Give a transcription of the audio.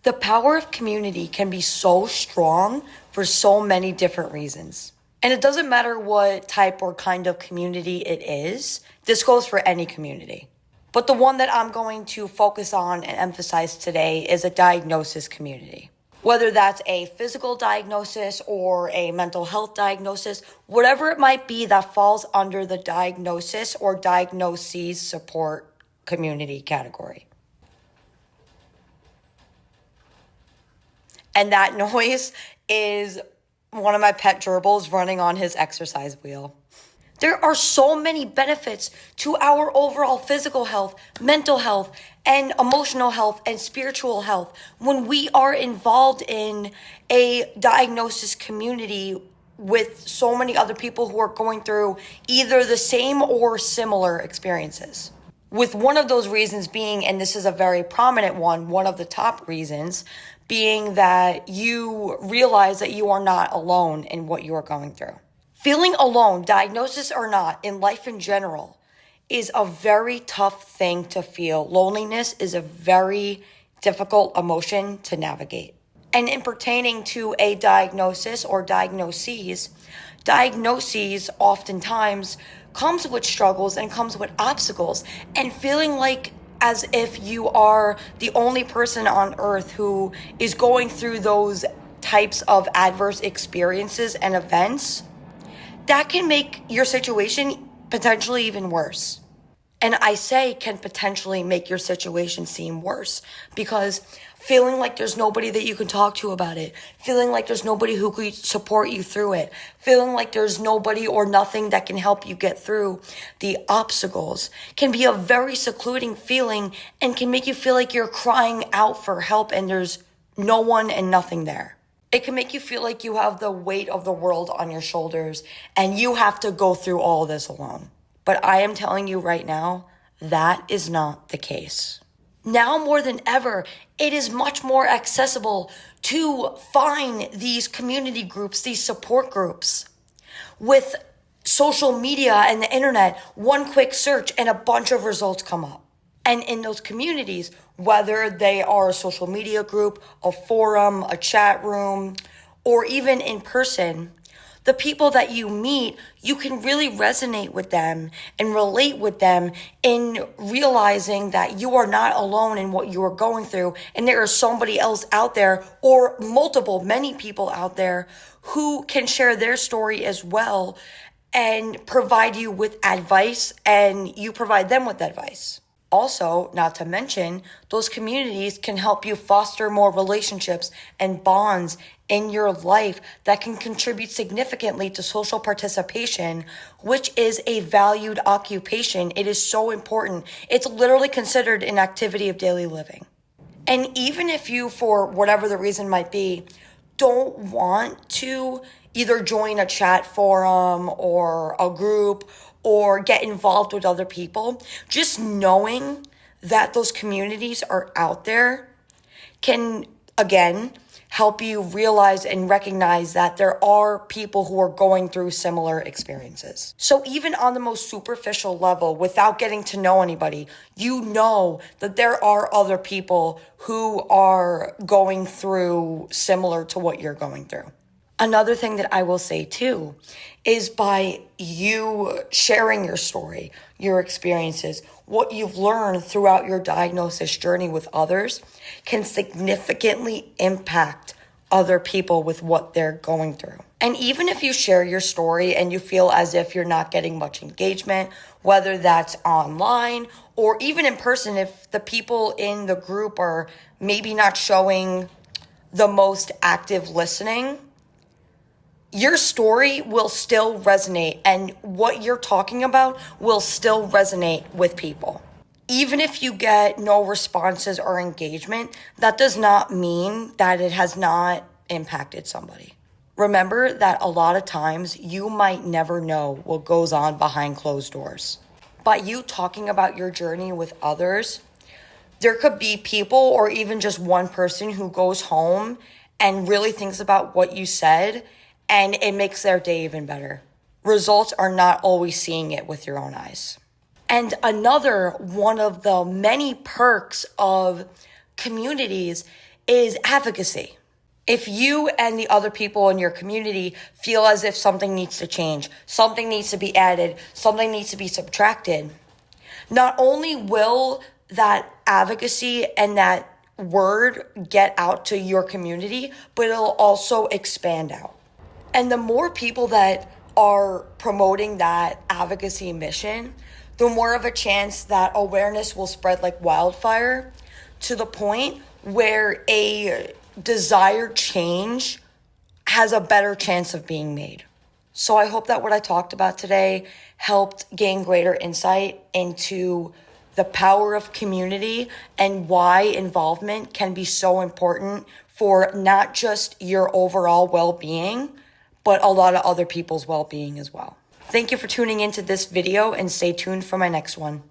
The power of community can be so strong for so many different reasons. And it doesn't matter what type or kind of community it is. This goes for any community. But the one that I'm going to focus on and emphasize today is a diagnosis community. Whether that's a physical diagnosis or a mental health diagnosis, whatever it might be that falls under the diagnosis or diagnoses support community category. And that noise is one of my pet gerbils running on his exercise wheel. There are so many benefits to our overall physical health, mental health, and emotional health and spiritual health when we are involved in a diagnosis community with so many other people who are going through either the same or similar experiences. With one of those reasons being, and this is a very prominent one of the top reasons, being that you realize that you are not alone in what you are going through. Feeling alone, diagnosis or not, in life in general, is a very tough thing to feel. Loneliness is a very difficult emotion to navigate. And in pertaining to a diagnosis or diagnoses oftentimes comes with struggles and comes with obstacles, and feeling like as if you are the only person on earth who is going through those types of adverse experiences and events, that can make your situation potentially even worse. And I say can potentially make your situation seem worse because feeling like there's nobody that you can talk to about it, feeling like there's nobody who could support you through it, feeling like there's nobody or nothing that can help you get through the obstacles can be a very secluding feeling and can make you feel like you're crying out for help and there's no one and nothing there. It can make you feel like you have the weight of the world on your shoulders and you have to go through all this alone. But I am telling you right now, that is not the case. Now more than ever, it is much more accessible to find these community groups, these support groups. With social media and the internet, one quick search and a bunch of results come up. And in those communities, whether they are a social media group, a forum, a chat room, or even in person, the people that you meet, you can really resonate with them and relate with them in realizing that you are not alone in what you are going through. And there is somebody else out there or many people out there who can share their story as well and provide you with advice and you provide them with advice. Also, not to mention, those communities can help you foster more relationships and bonds in your life that can contribute significantly to social participation, which is a valued occupation. It is so important. It's literally considered an activity of daily living. And even if you, for whatever the reason might be, don't want to either join a chat forum or a group or get involved with other people, just knowing that those communities are out there can, again, help you realize and recognize that there are people who are going through similar experiences. So even on the most superficial level, without getting to know anybody, you know that there are other people who are going through similar to what you're going through. Another thing that I will say too is by you sharing your story, your experiences, what you've learned throughout your diagnosis journey with others can significantly impact other people with what they're going through. And even if you share your story and you feel as if you're not getting much engagement, whether that's online or even in person, if the people in the group are maybe not showing the most active listening, your story will still resonate and what you're talking about will still resonate with people. Even if you get no responses or engagement, that does not mean that it has not impacted somebody. Remember that a lot of times you might never know what goes on behind closed doors. By you talking about your journey with others, there could be people or even just one person who goes home and really thinks about what you said, and it makes their day even better. Results are not always seeing it with your own eyes. And another one of the many perks of communities is advocacy. If you and the other people in your community feel as if something needs to change, something needs to be added, something needs to be subtracted, not only will that advocacy and that word get out to your community, but it'll also expand out. And the more people that are promoting that advocacy mission, the more of a chance that awareness will spread like wildfire to the point where a desired change has a better chance of being made. So I hope that what I talked about today helped gain greater insight into the power of community and why involvement can be so important for not just your overall well-being, but a lot of other people's well-being as well. Thank you for tuning into this video and stay tuned for my next one.